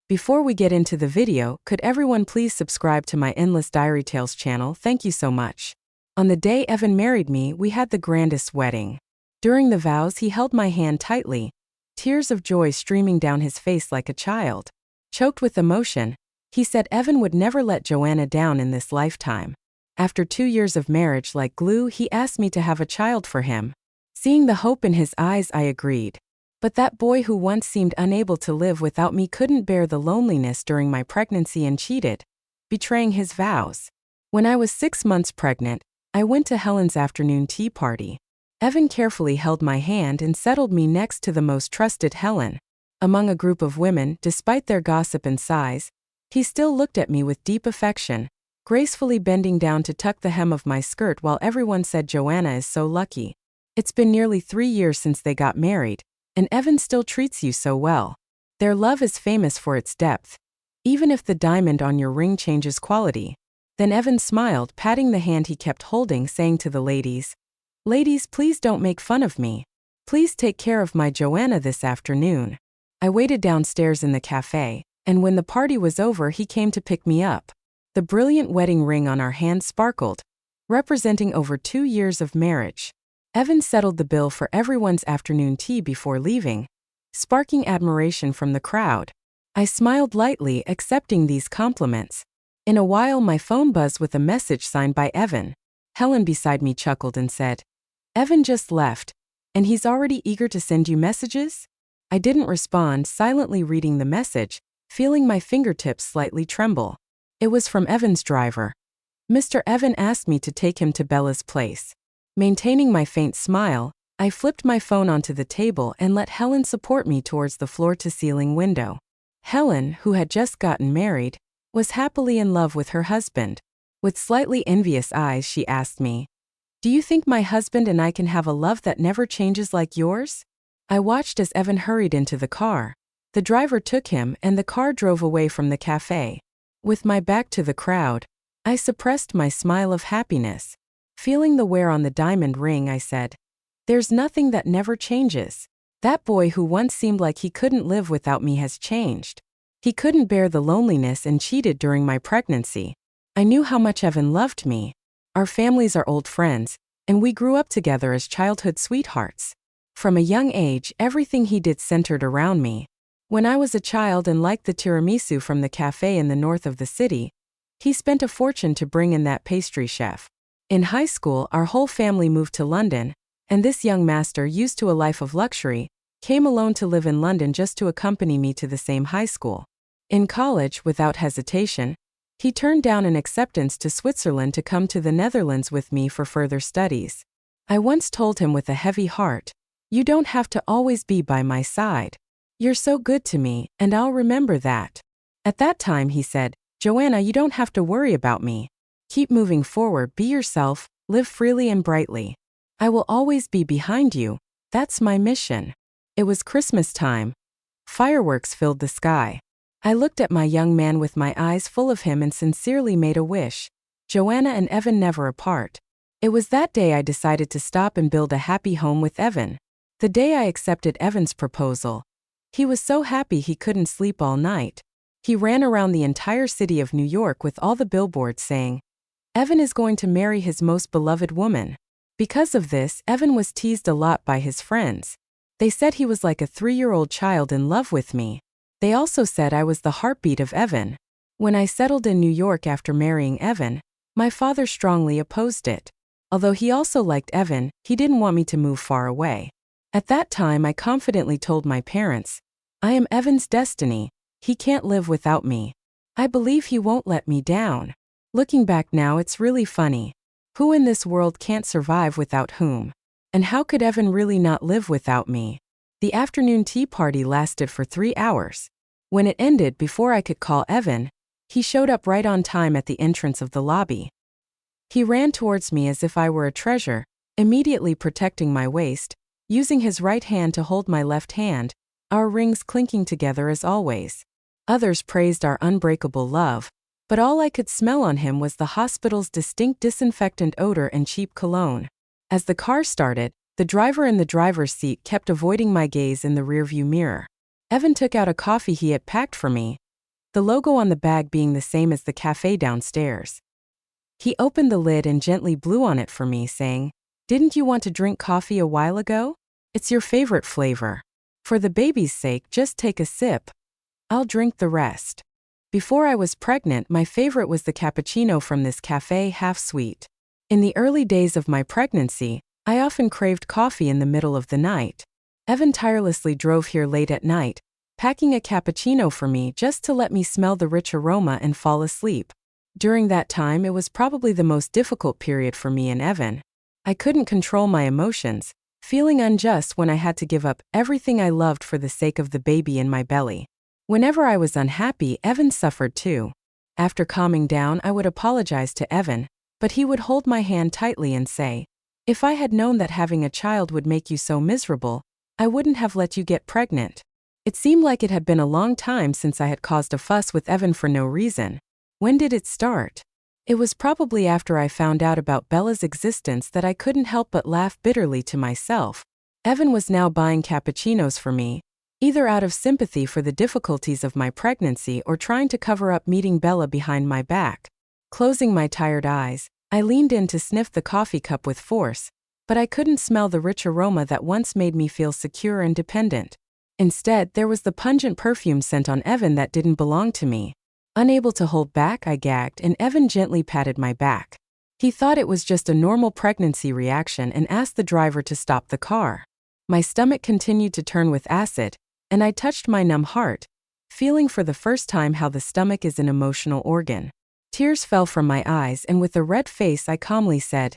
Before we get into the video, could everyone please subscribe to my Endless Diary Tales channel? Thank you so much. On the day Evan married me, we had the grandest wedding. During the vows, he held my hand tightly, tears of joy streaming down his face like a child. Choked with emotion, he said Evan would never let Joanna down in this lifetime. After 2 years of marriage like glue, he asked me to have a child for him. Seeing the hope in his eyes, I agreed. But that boy who once seemed unable to live without me couldn't bear the loneliness during my pregnancy and cheated, betraying his vows. When I was 6 months pregnant, I went to Helen's afternoon tea party. Evan carefully held my hand and settled me next to the most trusted Helen. Among a group of women, despite their gossip and sighs, he still looked at me with deep affection, gracefully bending down to tuck the hem of my skirt while everyone said Joanna is so lucky. It's been nearly 3 years since they got married, and Evan still treats you so well. Their love is famous for its depth, even if the diamond on your ring changes quality. Then Evan smiled, patting the hand he kept holding, saying to the ladies, "Ladies, please don't make fun of me. Please take care of my Joanna this afternoon." I waited downstairs in the cafe, and when the party was over, he came to pick me up. The brilliant wedding ring on our hand sparkled, representing over 2 years of marriage. Evan settled the bill for everyone's afternoon tea before leaving, sparking admiration from the crowd. I smiled lightly, accepting these compliments. In a while, my phone buzzed with a message signed by Evan. Helen beside me chuckled and said, "Evan just left, and he's already eager to send you messages?" I didn't respond, silently reading the message, feeling my fingertips slightly tremble. It was from Evan's driver. Mr. Evan asked me to take him to Bella's place. Maintaining my faint smile, I flipped my phone onto the table and let Helen support me towards the floor-to-ceiling window. Helen, who had just gotten married, was happily in love with her husband. With slightly envious eyes, she asked me, "Do you think my husband and I can have a love that never changes like yours?" I watched as Evan hurried into the car. The driver took him, and the car drove away from the cafe. With my back to the crowd, I suppressed my smile of happiness. Feeling the wear on the diamond ring, I said, "There's nothing that never changes. That boy who once seemed like he couldn't live without me has changed. He couldn't bear the loneliness and cheated during my pregnancy. I knew how much Evan loved me. Our families are old friends, and we grew up together as childhood sweethearts. From a young age, everything he did centered around me. When I was a child and liked the tiramisu from the cafe in the north of the city, he spent a fortune to bring in that pastry chef. In high school, our whole family moved to London, and this young master, used to a life of luxury, came alone to live in London just to accompany me to the same high school. In college, without hesitation, he turned down an acceptance to Switzerland to come to the Netherlands with me for further studies. I once told him with a heavy heart, "You don't have to always be by my side. You're so good to me, and I'll remember that." At that time, he said, "Joanna, you don't have to worry about me. Keep moving forward, be yourself, live freely and brightly. I will always be behind you. That's my mission." It was Christmas time. Fireworks filled the sky. I looked at my young man with my eyes full of him and sincerely made a wish. Joanna and Evan never apart. It was that day I decided to stop and build a happy home with Evan. The day I accepted Evan's proposal, he was so happy he couldn't sleep all night. He ran around the entire city of New York with all the billboards saying, "Evan is going to marry his most beloved woman." Because of this, Evan was teased a lot by his friends. They said he was like a 3-year-old child in love with me. They also said I was the heartbeat of Evan. When I settled in New York after marrying Evan, my father strongly opposed it. Although he also liked Evan, he didn't want me to move far away. At that time, I confidently told my parents, "I am Evan's destiny. He can't live without me. I believe he won't let me down." Looking back now, it's really funny. Who in this world can't survive without whom? And how could Evan really not live without me? The afternoon tea party lasted for 3 hours. When it ended, before I could call Evan, he showed up right on time at the entrance of the lobby. He ran towards me as if I were a treasure, immediately protecting my waist, using his right hand to hold my left hand, our rings clinking together as always. Others praised our unbreakable love, but all I could smell on him was the hospital's distinct disinfectant odor and cheap cologne. As the car started, the driver in the driver's seat kept avoiding my gaze in the rearview mirror. Evan took out a coffee he had packed for me, the logo on the bag being the same as the cafe downstairs. He opened the lid and gently blew on it for me, saying, "Didn't you want to drink coffee a while ago? It's your favorite flavor. For the baby's sake, just take a sip. I'll drink the rest." Before I was pregnant, my favorite was the cappuccino from this cafe, half sweet. In the early days of my pregnancy, I often craved coffee in the middle of the night. Evan tirelessly drove here late at night, packing a cappuccino for me just to let me smell the rich aroma and fall asleep. During that time, it was probably the most difficult period for me and Evan. I couldn't control my emotions, feeling unjust when I had to give up everything I loved for the sake of the baby in my belly. Whenever I was unhappy, Evan suffered too. After calming down, I would apologize to Evan, but he would hold my hand tightly and say, "If I had known that having a child would make you so miserable, I wouldn't have let you get pregnant." It seemed like it had been a long time since I had caused a fuss with Evan for no reason. When did it start? It was probably after I found out about Bella's existence that I couldn't help but laugh bitterly to myself. Evan was now buying cappuccinos for me, either out of sympathy for the difficulties of my pregnancy or trying to cover up meeting Bella behind my back. Closing my tired eyes, I leaned in to sniff the coffee cup with force, but I couldn't smell the rich aroma that once made me feel secure and dependent. Instead, there was the pungent perfume scent on Evan that didn't belong to me. Unable to hold back, I gagged, and Evan gently patted my back. He thought it was just a normal pregnancy reaction and asked the driver to stop the car. My stomach continued to turn with acid, and I touched my numb heart, feeling for the first time how the stomach is an emotional organ. Tears fell from my eyes, and with a red face I calmly said,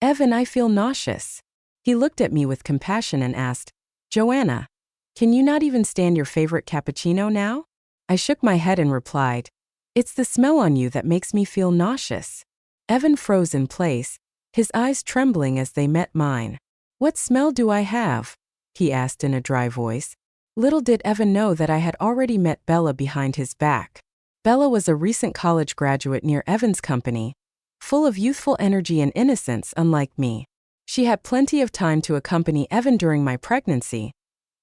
"Evan, I feel nauseous." He looked at me with compassion and asked, "Joanna, can you not even stand your favorite cappuccino now?" I shook my head and replied, "It's the smell on you that makes me feel nauseous." Evan froze in place, his eyes trembling as they met mine. "What smell do I have?" he asked in a dry voice. Little did Evan know that I had already met Bella behind his back. Bella was a recent college graduate near Evan's company, full of youthful energy and innocence unlike me. She had plenty of time to accompany Evan during my pregnancy,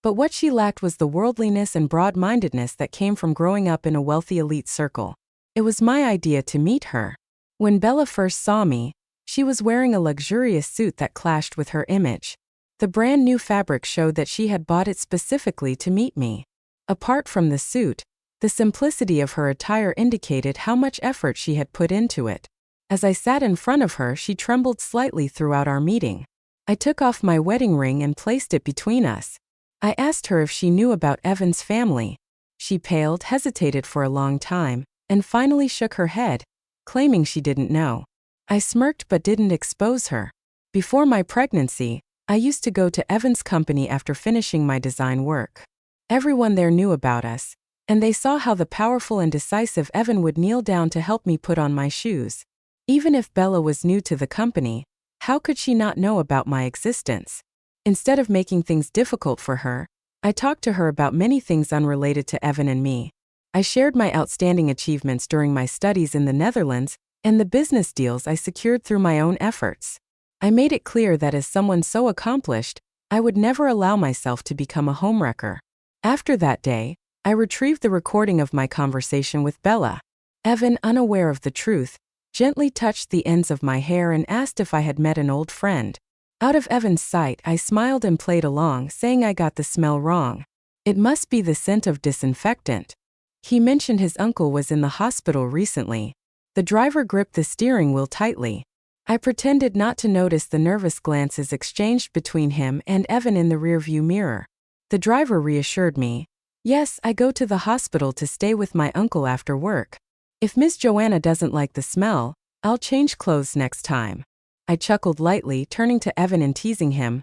but what she lacked was the worldliness and broad-mindedness that came from growing up in a wealthy elite circle. It was my idea to meet her. When Bella first saw me, she was wearing a luxurious suit that clashed with her image. The brand new fabric showed that she had bought it specifically to meet me. Apart from the suit, the simplicity of her attire indicated how much effort she had put into it. As I sat in front of her, she trembled slightly throughout our meeting. I took off my wedding ring and placed it between us. I asked her if she knew about Evan's family. She paled, hesitated for a long time, and finally shook her head, claiming she didn't know. I smirked but didn't expose her. Before my pregnancy, I used to go to Evan's company after finishing my design work. Everyone there knew about us, and they saw how the powerful and decisive Evan would kneel down to help me put on my shoes. Even if Bella was new to the company, how could she not know about my existence? Instead of making things difficult for her, I talked to her about many things unrelated to Evan and me. I shared my outstanding achievements during my studies in the Netherlands and the business deals I secured through my own efforts. I made it clear that as someone so accomplished, I would never allow myself to become a homewrecker. After that day, I retrieved the recording of my conversation with Bella. Evan, unaware of the truth, gently touched the ends of my hair and asked if I had met an old friend. Out of Evan's sight, I smiled and played along, saying I got the smell wrong. It must be the scent of disinfectant. He mentioned his uncle was in the hospital recently. The driver gripped the steering wheel tightly. I pretended not to notice the nervous glances exchanged between him and Evan in the rearview mirror. The driver reassured me. "Yes, I go to the hospital to stay with my uncle after work. If Miss Joanna doesn't like the smell, I'll change clothes next time." I chuckled lightly, turning to Evan and teasing him.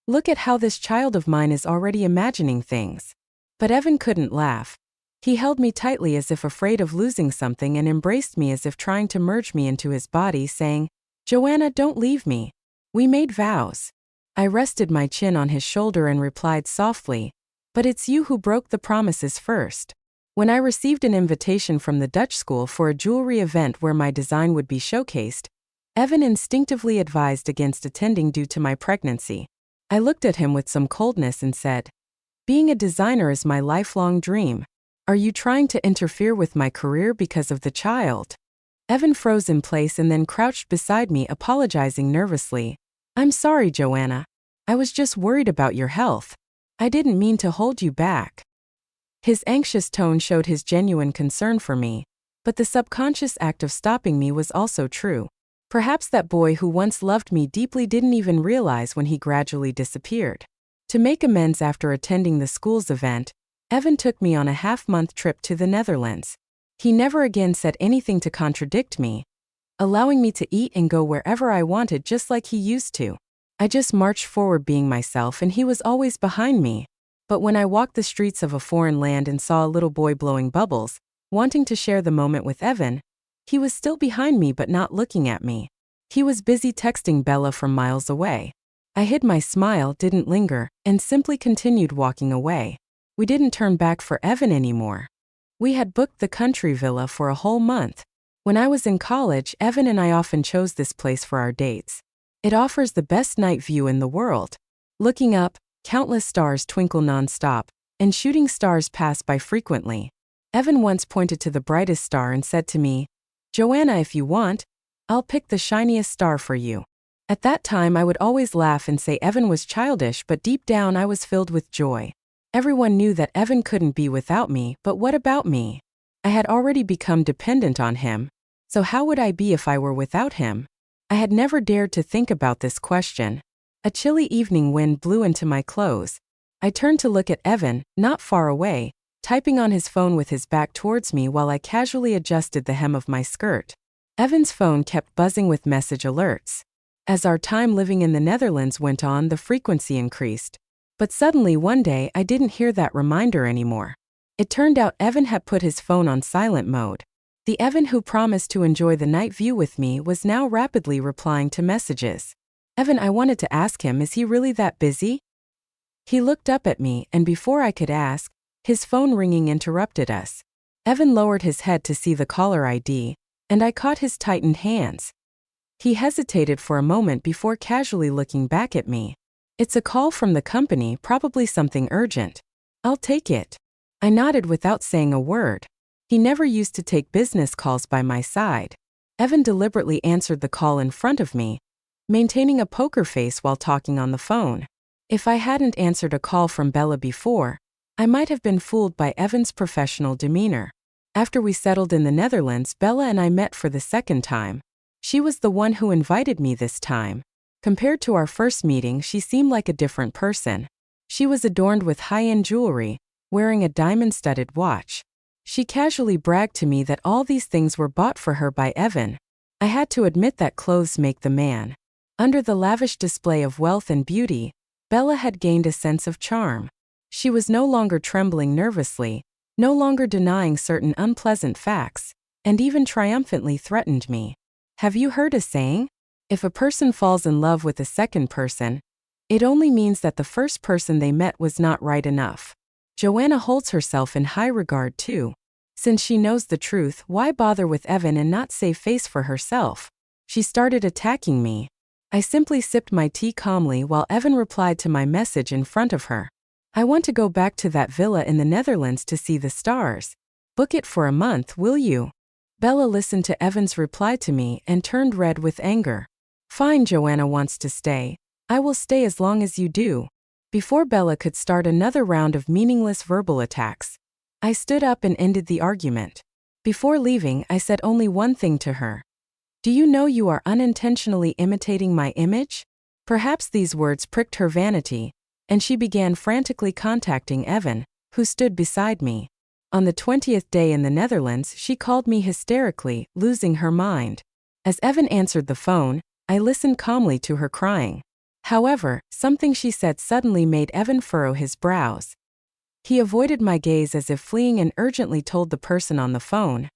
"Look at how this child of mine is already imagining things." But Evan couldn't laugh. He held me tightly as if afraid of losing something and embraced me as if trying to merge me into his body, saying, "Joanna, don't leave me. We made vows." I rested my chin on his shoulder and replied softly, "But it's you who broke the promises first." When I received an invitation from the Dutch school for a jewelry event where my design would be showcased, Evan instinctively advised against attending due to my pregnancy. I looked at him with some coldness and said, "Being a designer is my lifelong dream. Are you trying to interfere with my career because of the child? Evan froze in place and then crouched beside me, apologizing nervously. I'm sorry, Joanna. I was just worried about your health. I didn't mean to hold you back. His anxious tone showed his genuine concern for me, but the subconscious act of stopping me was also true. Perhaps that boy who once loved me deeply didn't even realize when he gradually disappeared. To make amends after attending the school's event, Evan took me on a half-month trip to the Netherlands. He never again said anything to contradict me, allowing me to eat and go wherever I wanted just like he used to. I just marched forward being myself and he was always behind me. But when I walked the streets of a foreign land and saw a little boy blowing bubbles, wanting to share the moment with Evan, he was still behind me but not looking at me. He was busy texting Bella from miles away. I hid my smile, didn't linger, and simply continued walking away. We didn't turn back for Evan anymore. We had booked the country villa for a whole month. When I was in college, Evan and I often chose this place for our dates. It offers the best night view in the world. Looking up, countless stars twinkle non-stop, and shooting stars pass by frequently. Evan once pointed to the brightest star and said to me, "Joanna, if you want, I'll pick the shiniest star for you." At that time I would always laugh and say Evan was childish, but deep down I was filled with joy. Everyone knew that Evan couldn't be without me, but what about me? I had already become dependent on him, so how would I be if I were without him? I had never dared to think about this question. A chilly evening wind blew into my clothes. I turned to look at Evan, not far away, typing on his phone with his back towards me while I casually adjusted the hem of my skirt. Evan's phone kept buzzing with message alerts. As our time living in the Netherlands went on, the frequency increased. But suddenly one day I didn't hear that reminder anymore. It turned out Evan had put his phone on silent mode. The Evan who promised to enjoy the night view with me was now rapidly replying to messages. Evan, I wanted to ask him, is he really that busy? He looked up at me, and before I could ask, his phone ringing interrupted us. Evan lowered his head to see the caller ID, and I caught his tightened hands. He hesitated for a moment before casually looking back at me. It's a call from the company, probably something urgent. I'll take it. I nodded without saying a word. He never used to take business calls by my side. Evan deliberately answered the call in front of me, maintaining a poker face while talking on the phone. If I hadn't answered a call from Bella before, I might have been fooled by Evan's professional demeanor. After we settled in the Netherlands, Bella and I met for the second time. She was the one who invited me this time. Compared to our first meeting, she seemed like a different person. She was adorned with high-end jewelry, wearing a diamond-studded watch. She casually bragged to me that all these things were bought for her by Evan. I had to admit that clothes make the man. Under the lavish display of wealth and beauty, Bella had gained a sense of charm. She was no longer trembling nervously, no longer denying certain unpleasant facts, and even triumphantly threatened me. Have you heard a saying? If a person falls in love with a second person, it only means that the first person they met was not right enough. Joanna holds herself in high regard too. Since she knows the truth, why bother with Evan and not save face for herself? She started attacking me. I simply sipped my tea calmly while Evan replied to my message in front of her. I want to go back to that villa in the Netherlands to see the stars. Book it for a month, will you? Bella listened to Evan's reply to me and turned red with anger. Fine, Joanna wants to stay. I will stay as long as you do. Before Bella could start another round of meaningless verbal attacks, I stood up and ended the argument. Before leaving, I said only one thing to her. Do you know you are unintentionally imitating my image? Perhaps these words pricked her vanity, and she began frantically contacting Evan, who stood beside me. On the 20th day in the Netherlands, she called me hysterically, losing her mind. As Evan answered the phone, I listened calmly to her crying. However, something she said suddenly made Evan furrow his brows. He avoided my gaze as if fleeing and urgently told the person on the phone,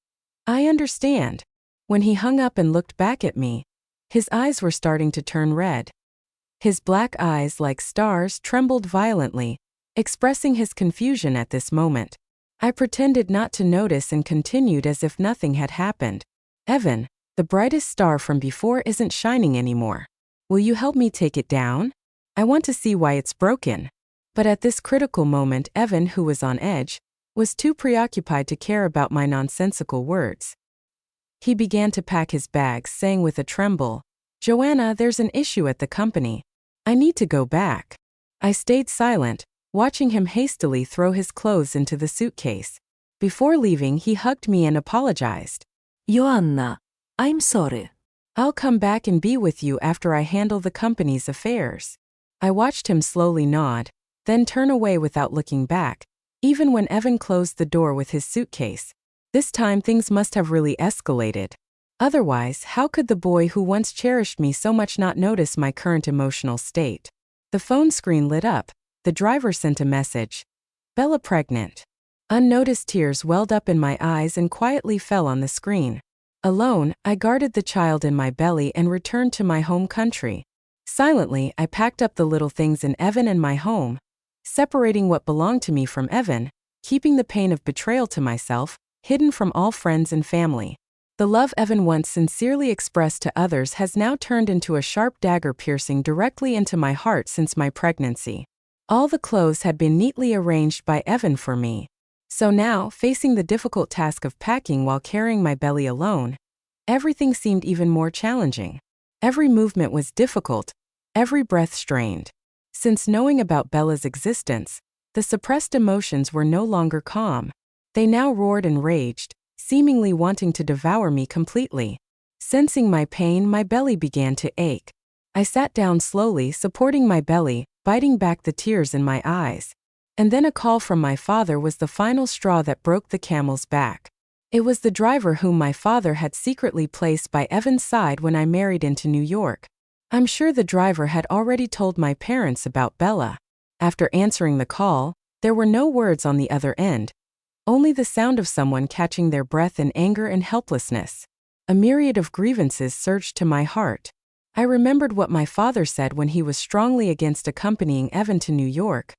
I understand. When he hung up and looked back at me, his eyes were starting to turn red. His black eyes, like stars, trembled violently, expressing his confusion at this moment. I pretended not to notice and continued as if nothing had happened. Evan, the brightest star from before isn't shining anymore. Will you help me take it down? I want to see why it's broken. But at this critical moment, Evan, who was on edge, was too preoccupied to care about my nonsensical words. He began to pack his bags, saying with a tremble, "Joanna, there's an issue at the company. I need to go back." I stayed silent, watching him hastily throw his clothes into the suitcase. Before leaving, he hugged me and apologized. "Joanna, I'm sorry. "I'll come back and be with you after I handle the company's affairs." I watched him slowly nod, then turn away without looking back, even when Evan closed the door with his suitcase. This time things must have really escalated. Otherwise, how could the boy who once cherished me so much not notice my current emotional state? The phone screen lit up. The driver sent a message. "Bella pregnant." Unnoticed tears welled up in my eyes and quietly fell on the screen. Alone, I guarded the child in my belly and returned to my home country. Silently, I packed up the little things in Evan and my home, separating what belonged to me from Evan, keeping the pain of betrayal to myself, hidden from all friends and family. The love Evan once sincerely expressed to others has now turned into a sharp dagger piercing directly into my heart since my pregnancy. All the clothes had been neatly arranged by Evan for me. So now, facing the difficult task of packing while carrying my belly alone, everything seemed even more challenging. Every movement was difficult, every breath strained. Since knowing about Bella's existence, the suppressed emotions were no longer calm. They now roared and raged, seemingly wanting to devour me completely. Sensing my pain, my belly began to ache. I sat down slowly, supporting my belly, biting back the tears in my eyes. And then a call from my father was the final straw that broke the camel's back. It was the driver whom my father had secretly placed by Evan's side when I married into New York. I'm sure the driver had already told my parents about Bella. After answering the call, there were no words on the other end, only the sound of someone catching their breath in anger and helplessness. A myriad of grievances surged to my heart. I remembered what my father said when he was strongly against accompanying Evan to New York.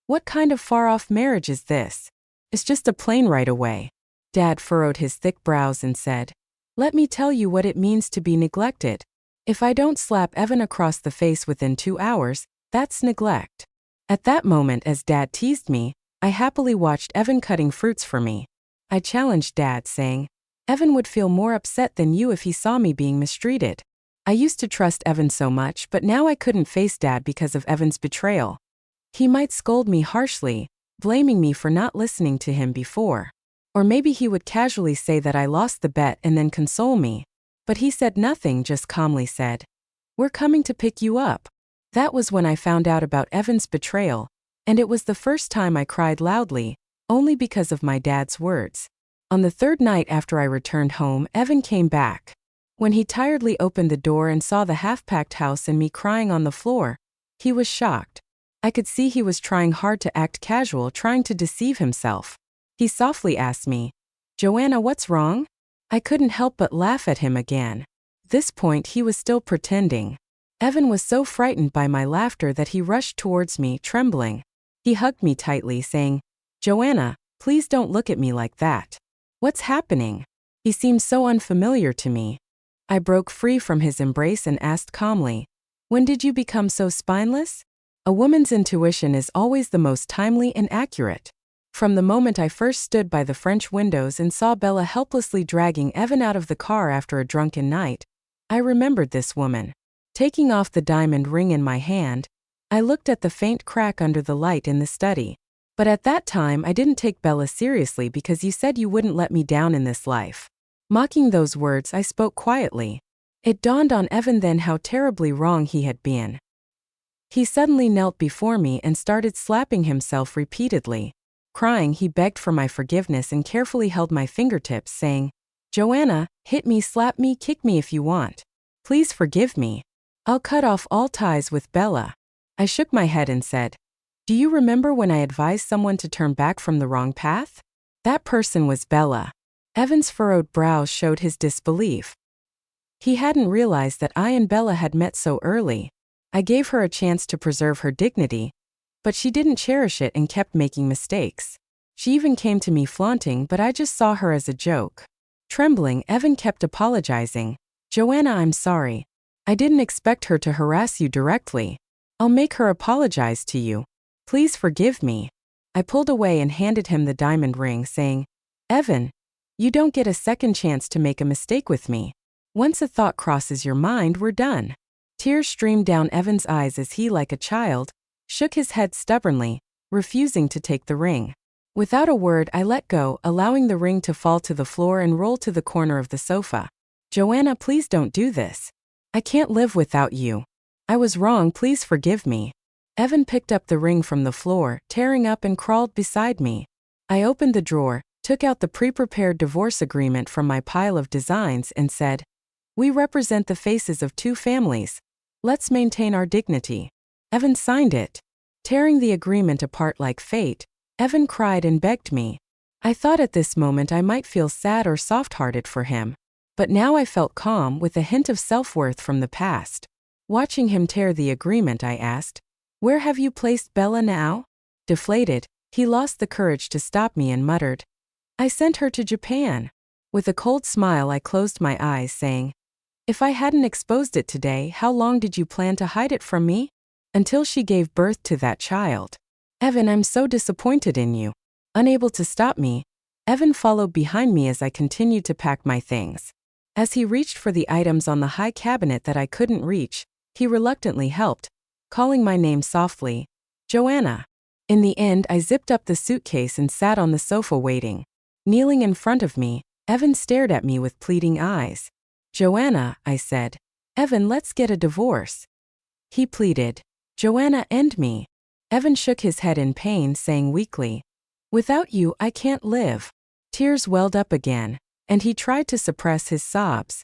What kind of far-off marriage is this? It's just a plane ride away. Dad furrowed his thick brows and said, "Let me tell you what it means to be neglected. If I don't slap Evan across the face within 2 hours, that's neglect." At that moment, as Dad teased me, I happily watched Evan cutting fruits for me. I challenged Dad, saying, "Evan would feel more upset than you if he saw me being mistreated." I used to trust Evan so much, but now I couldn't face Dad because of Evan's betrayal. He might scold me harshly, blaming me for not listening to him before. Or maybe he would casually say that I lost the bet and then console me. But he said nothing, just calmly said, "We're coming to pick you up." That was when I found out about Evan's betrayal, and it was the first time I cried loudly, only because of my dad's words. On the third night after I returned home, Evan came back. When he tiredly opened the door and saw the half-packed house and me crying on the floor, he was shocked. I could see he was trying hard to act casual, trying to deceive himself. He softly asked me, "Joanna, what's wrong?" I couldn't help but laugh at him again. This point he was still pretending. Evan was so frightened by my laughter that he rushed towards me, trembling. He hugged me tightly, saying, "Joanna, please don't look at me like that. What's happening?" He seemed so unfamiliar to me. I broke free from his embrace and asked calmly, "When did you become so spineless?" A woman's intuition is always the most timely and accurate. From the moment I first stood by the French windows and saw Bella helplessly dragging Evan out of the car after a drunken night, I remembered this woman. Taking off the diamond ring in my hand, I looked at the faint crack under the light in the study. But at that time I didn't take Bella seriously because you said you wouldn't let me down in this life. Mocking those words, I spoke quietly. It dawned on Evan then how terribly wrong he had been. He suddenly knelt before me and started slapping himself repeatedly. Crying, he begged for my forgiveness and carefully held my fingertips, saying, "Joanna, hit me, slap me, kick me if you want. Please forgive me. I'll cut off all ties with Bella." I shook my head and said, "Do you remember when I advised someone to turn back from the wrong path? That person was Bella." Evan's furrowed brows showed his disbelief. He hadn't realized that I and Bella had met so early. I gave her a chance to preserve her dignity, but she didn't cherish it and kept making mistakes. She even came to me flaunting, but I just saw her as a joke. Trembling, Evan kept apologizing. "Joanna, I'm sorry. I didn't expect her to harass you directly. I'll make her apologize to you. Please forgive me." I pulled away and handed him the diamond ring, saying, "Evan, you don't get a second chance to make a mistake with me. Once a thought crosses your mind, we're done." Tears streamed down Evan's eyes as he, like a child, shook his head stubbornly, refusing to take the ring. Without a word, I let go, allowing the ring to fall to the floor and roll to the corner of the sofa. "Joanna, please don't do this. I can't live without you. I was wrong, please forgive me." Evan picked up the ring from the floor, tearing up, and crawled beside me. I opened the drawer, took out the pre-prepared divorce agreement from my pile of designs, and said, "We represent the faces of two families. Let's maintain our dignity." Evan signed it. Tearing the agreement apart like fate, Evan cried and begged me. I thought at this moment I might feel sad or soft-hearted for him. But now I felt calm, with a hint of self-worth from the past. Watching him tear the agreement, I asked, "Where have you placed Bella now?" Deflated, he lost the courage to stop me and muttered, "I sent her to Japan." With a cold smile, I closed my eyes, saying, "If I hadn't exposed it today, how long did you plan to hide it from me?" "Until she gave birth to that child." "Evan, I'm so disappointed in you." Unable to stop me, Evan followed behind me as I continued to pack my things. As he reached for the items on the high cabinet that I couldn't reach, he reluctantly helped, calling my name softly, "Joanna." In the end, I zipped up the suitcase and sat on the sofa waiting. Kneeling in front of me, Evan stared at me with pleading eyes. "Joanna," I said. "Evan, let's get a divorce." He pleaded, "Joanna, end me." Evan shook his head in pain, saying weakly, "Without you, I can't live." Tears welled up again, and he tried to suppress his sobs.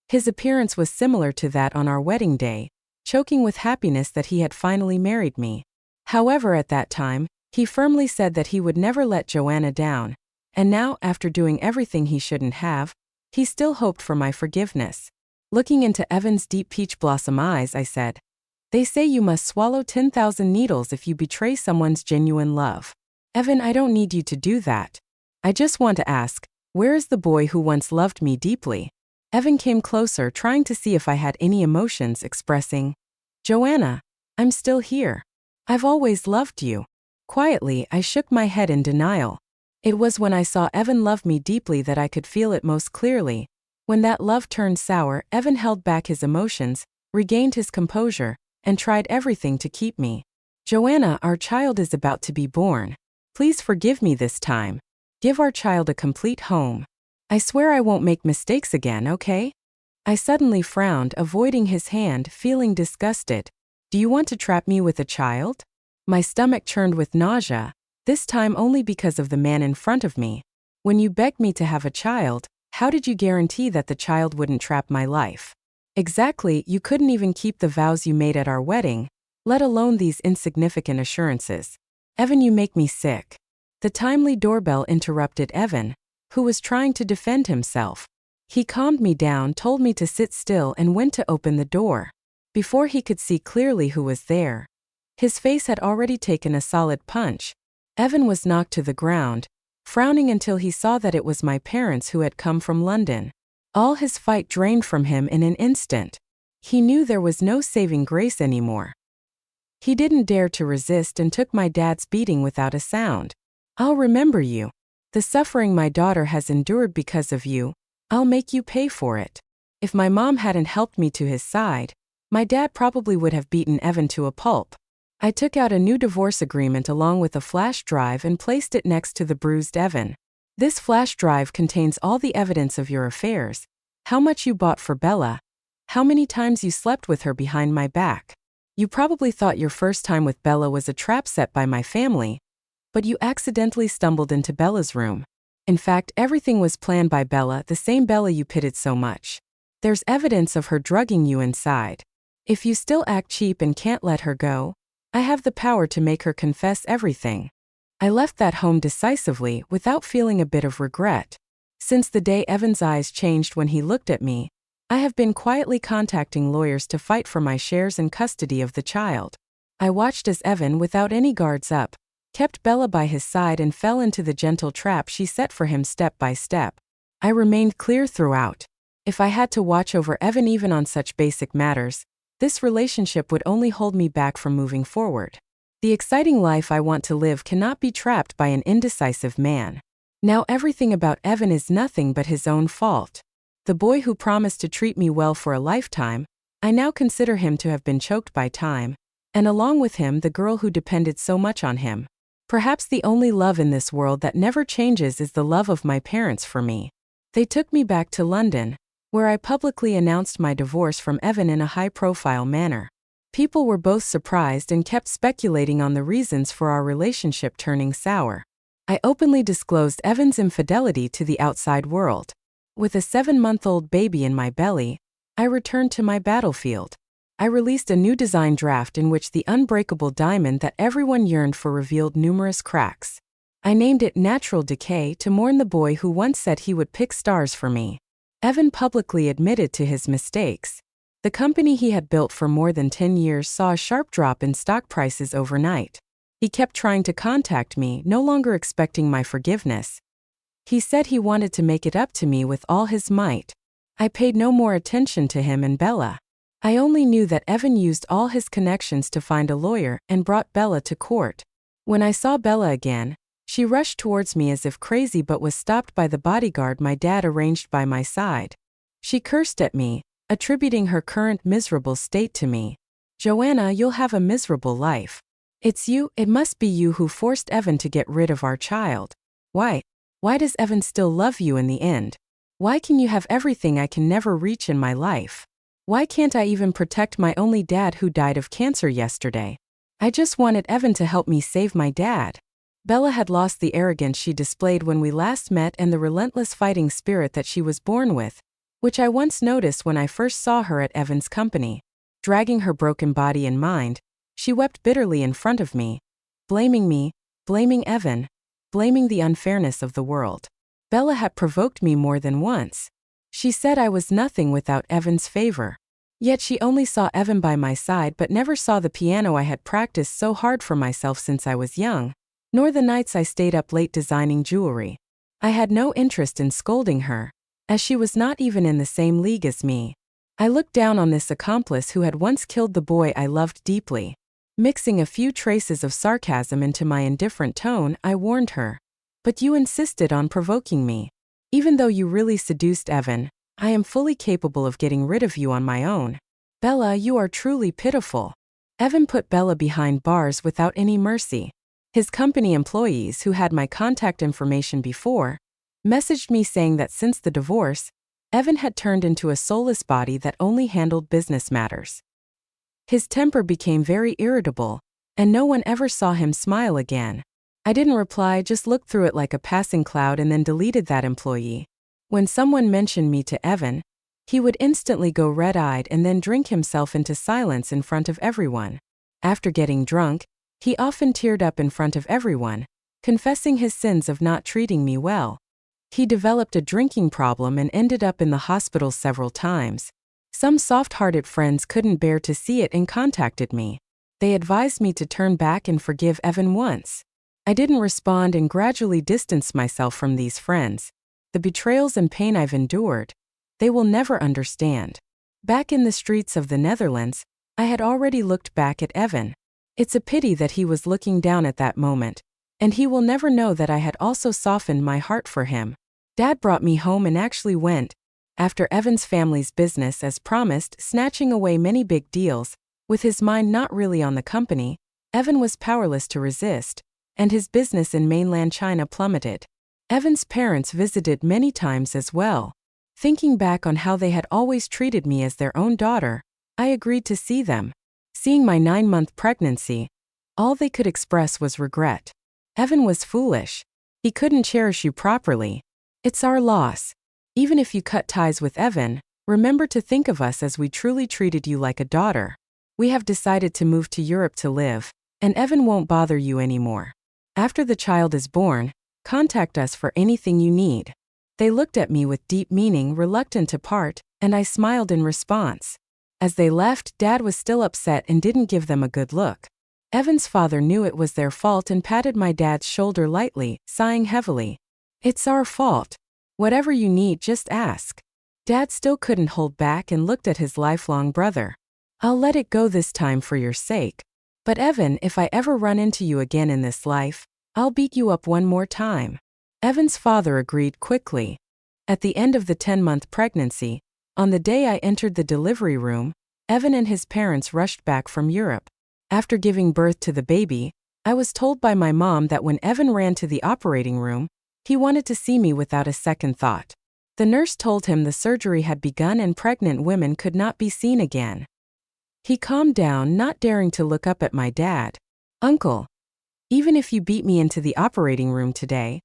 His appearance was similar to that on our wedding day, choking with happiness that he had finally married me. However, at that time, he firmly said that he would never let Joanna down, and now, after doing everything he shouldn't have, he still hoped for my forgiveness. Looking into Evan's deep peach blossom eyes, I said, "They say you must swallow 10,000 needles if you betray someone's genuine love. Evan, I don't need you to do that. I just want to ask, where is the boy who once loved me deeply?" Evan came closer, trying to see if I had any emotions, expressing, "Joanna, I'm still here. I've always loved you." Quietly, I shook my head in denial. It was when I saw Evan love me deeply that I could feel it most clearly. When that love turned sour, Evan held back his emotions, regained his composure, and tried everything to keep me. "Joanna, our child is about to be born. Please forgive me this time. Give our child a complete home. I swear I won't make mistakes again, okay?" I suddenly frowned, avoiding his hand, feeling disgusted. "Do you want to trap me with a child?" My stomach churned with nausea, this time only because of the man in front of me. "When you begged me to have a child, how did you guarantee that the child wouldn't trap my life?" "Exactly, you couldn't even keep the vows you made at our wedding, let alone these insignificant assurances. Evan, you make me sick." The timely doorbell interrupted Evan, who was trying to defend himself. He calmed me down, told me to sit still, and went to open the door. Before he could see clearly who was there, his face had already taken a solid punch. Evan was knocked to the ground, frowning until he saw that it was my parents who had come from London. All his fight drained from him in an instant. He knew there was no saving grace anymore. He didn't dare to resist and took my dad's beating without a sound. "I'll remember you. The suffering my daughter has endured because of you, I'll make you pay for it." If my mom hadn't helped me to his side, my dad probably would have beaten Evan to a pulp. I took out a new divorce agreement along with a flash drive and placed it next to the bruised Evan. "This flash drive contains all the evidence of your affairs, how much you bought for Bella, how many times you slept with her behind my back. You probably thought your first time with Bella was a trap set by my family, but you accidentally stumbled into Bella's room. In fact, everything was planned by Bella, the same Bella you pitted so much. There's evidence of her drugging you inside. If you still act cheap and can't let her go, I have the power to make her confess everything." I left that home decisively, without feeling a bit of regret. Since the day Evan's eyes changed when he looked at me, I have been quietly contacting lawyers to fight for my shares and custody of the child. I watched as Evan, without any guards up, kept Bella by his side and fell into the gentle trap she set for him step by step. I remained clear throughout. If I had to watch over Evan even on such basic matters, this relationship would only hold me back from moving forward. The exciting life I want to live cannot be trapped by an indecisive man. Now everything about Evan is nothing but his own fault. The boy who promised to treat me well for a lifetime, I now consider him to have been choked by time, and along with him the girl who depended so much on him. Perhaps the only love in this world that never changes is the love of my parents for me. They took me back to London, where I publicly announced my divorce from Evan in a high-profile manner. People were both surprised and kept speculating on the reasons for our relationship turning sour. I openly disclosed Evan's infidelity to the outside world. With a 7-month-old baby in my belly, I returned to my battlefield. I released a new design draft in which the unbreakable diamond that everyone yearned for revealed numerous cracks. I named it Natural Decay to mourn the boy who once said he would pick stars for me. Evan publicly admitted to his mistakes. The company he had built for more than 10 years saw a sharp drop in stock prices overnight. He kept trying to contact me, no longer expecting my forgiveness. He said he wanted to make it up to me with all his might. I paid no more attention to him and Bella. I only knew that Evan used all his connections to find a lawyer and brought Bella to court. When I saw Bella again, she rushed towards me as if crazy but was stopped by the bodyguard my dad arranged by my side. She cursed at me, attributing her current miserable state to me. "Joanna, you'll have a miserable life. It must be you who forced Evan to get rid of our child. Why does Evan still love you in the end? Why can you have everything I can never reach in my life? Why can't I even protect my only dad who died of cancer yesterday? I just wanted Evan to help me save my dad." Bella had lost the arrogance she displayed when we last met and the relentless fighting spirit that she was born with, which I once noticed when I first saw her at Evan's company. Dragging her broken body and mind, she wept bitterly in front of me, blaming Evan, blaming the unfairness of the world. Bella had provoked me more than once. She said I was nothing without Evan's favor. Yet she only saw Evan by my side but never saw the piano I had practiced so hard for myself since I was young, nor the nights I stayed up late designing jewelry. I had no interest in scolding her, as she was not even in the same league as me. I looked down on this accomplice who had once killed the boy I loved deeply. Mixing a few traces of sarcasm into my indifferent tone, I warned her. "But you insisted on provoking me. Even though you really seduced Evan, I am fully capable of getting rid of you on my own. Bella, you are truly pitiful." Evan put Bella behind bars without any mercy. His company employees, who had my contact information before, messaged me saying that since the divorce, Evan had turned into a soulless body that only handled business matters. His temper became very irritable, and no one ever saw him smile again. I didn't reply, just looked through it like a passing cloud and then deleted that employee. When someone mentioned me to Evan, he would instantly go red-eyed and then drink himself into silence in front of everyone. After getting drunk, he often teared up in front of everyone, confessing his sins of not treating me well. He developed a drinking problem and ended up in the hospital several times. Some soft-hearted friends couldn't bear to see it and contacted me. They advised me to turn back and forgive Evan once. I didn't respond and gradually distanced myself from these friends. The betrayals and pain I've endured, they will never understand. Back in the streets of the Netherlands, I had already looked back at Evan. It's a pity that he was looking down at that moment, and he will never know that I had also softened my heart for him. Dad brought me home and actually went after Evan's family's business as promised, snatching away many big deals. With his mind not really on the company, Evan was powerless to resist, and his business in mainland China plummeted. Evan's parents visited many times as well. Thinking back on how they had always treated me as their own daughter, I agreed to see them. Seeing my 9-month pregnancy, all they could express was regret. Evan was foolish. He couldn't cherish you properly. It's our loss. Even if you cut ties with Evan, remember to think of us as we truly treated you like a daughter. We have decided to move to Europe to live, and Evan won't bother you anymore. After the child is born, contact us for anything you need. They looked at me with deep meaning, reluctant to part, and I smiled in response. As they left, Dad was still upset and didn't give them a good look. Evan's father knew it was their fault and patted my dad's shoulder lightly, sighing heavily. "It's our fault. Whatever you need, just ask." Dad still couldn't hold back and looked at his lifelong brother. "I'll let it go this time for your sake. But Evan, if I ever run into you again in this life, I'll beat you up one more time. Evan's father agreed quickly. At the end of the 10-month pregnancy, on the day I entered the delivery room, Evan and his parents rushed back from Europe. After giving birth to the baby, I was told by my mom that when Evan ran to the operating room, he wanted to see me without a second thought. The nurse told him the surgery had begun and pregnant women could not be seen again. He calmed down, not daring to look up at my dad. "Uncle, even if you beat me into the operating room today,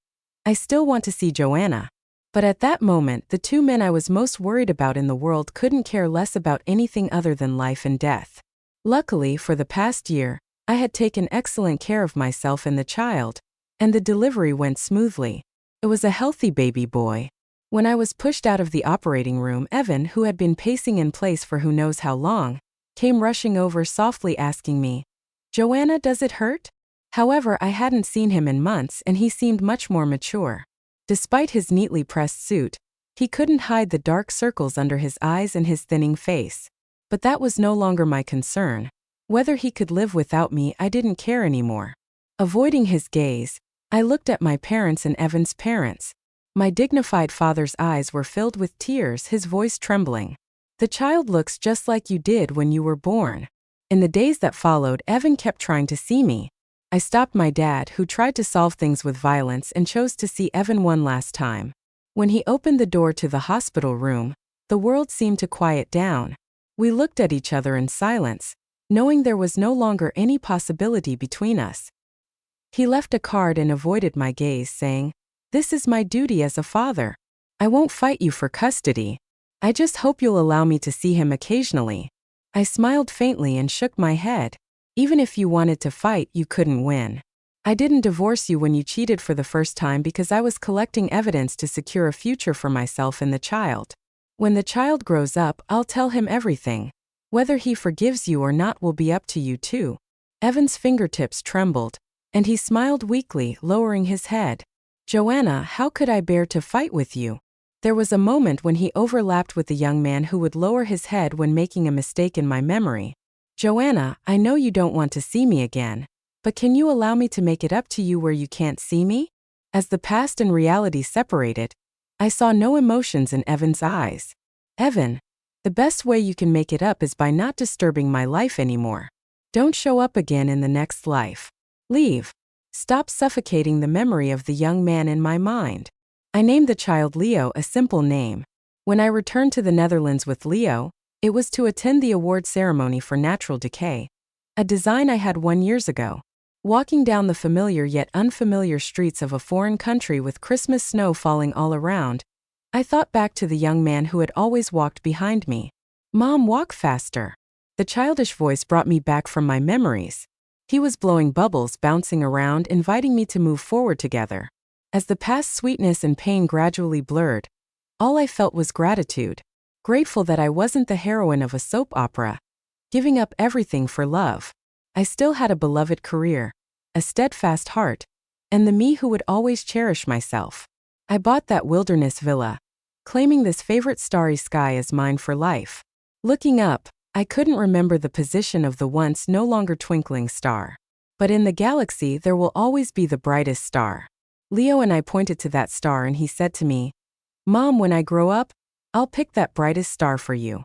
I still want to see Joanna." But at that moment, the two men I was most worried about in the world couldn't care less about anything other than life and death. Luckily, for the past year, I had taken excellent care of myself and the child, and the delivery went smoothly. It was a healthy baby boy. When I was pushed out of the operating room, Evan, who had been pacing in place for who knows how long, came rushing over softly asking me, "Joanna, does it hurt?" However, I hadn't seen him in months and he seemed much more mature. Despite his neatly pressed suit, he couldn't hide the dark circles under his eyes and his thinning face. But that was no longer my concern. Whether he could live without me, I didn't care anymore. Avoiding his gaze, I looked at my parents and Evan's parents. My dignified father's eyes were filled with tears, his voice trembling. "The child looks just like you did when you were born." In the days that followed, Evan kept trying to see me. I stopped my dad, who tried to solve things with violence, and chose to see Evan one last time. When he opened the door to the hospital room, the world seemed to quiet down. We looked at each other in silence, knowing there was no longer any possibility between us. He left a card and avoided my gaze, saying, "This is my duty as a father. I won't fight you for custody. I just hope you'll allow me to see him occasionally." I smiled faintly and shook my head. "Even if you wanted to fight, you couldn't win. I didn't divorce you when you cheated for the first time because I was collecting evidence to secure a future for myself and the child. When the child grows up, I'll tell him everything. Whether he forgives you or not will be up to you too." Evan's fingertips trembled, and he smiled weakly, lowering his head. "Joanna, how could I bear to fight with you?" There was a moment when he overlapped with the young man who would lower his head when making a mistake in my memory. "Joanna, I know you don't want to see me again, but can you allow me to make it up to you where you can't see me?" As the past and reality separated, I saw no emotions in Evan's eyes. "Evan, the best way you can make it up is by not disturbing my life anymore. Don't show up again in the next life. Leave. Stop suffocating the memory of the young man in my mind." I named the child Leo, a simple name. When I returned to the Netherlands with Leo, it was to attend the award ceremony for Natural Decay, a design I had won years ago. Walking down the familiar yet unfamiliar streets of a foreign country with Christmas snow falling all around, I thought back to the young man who had always walked behind me. "Mom, walk faster." The childish voice brought me back from my memories. He was blowing bubbles, bouncing around, inviting me to move forward together. As the past sweetness and pain gradually blurred, all I felt was gratitude. Grateful that I wasn't the heroine of a soap opera, giving up everything for love. I still had a beloved career, a steadfast heart, and the me who would always cherish myself. I bought that wilderness villa, claiming this favorite starry sky as mine for life. Looking up, I couldn't remember the position of the once no longer twinkling star. But in the galaxy there will always be the brightest star. Leo and I pointed to that star and he said to me, "Mom, when I grow up, I'll pick that brightest star for you."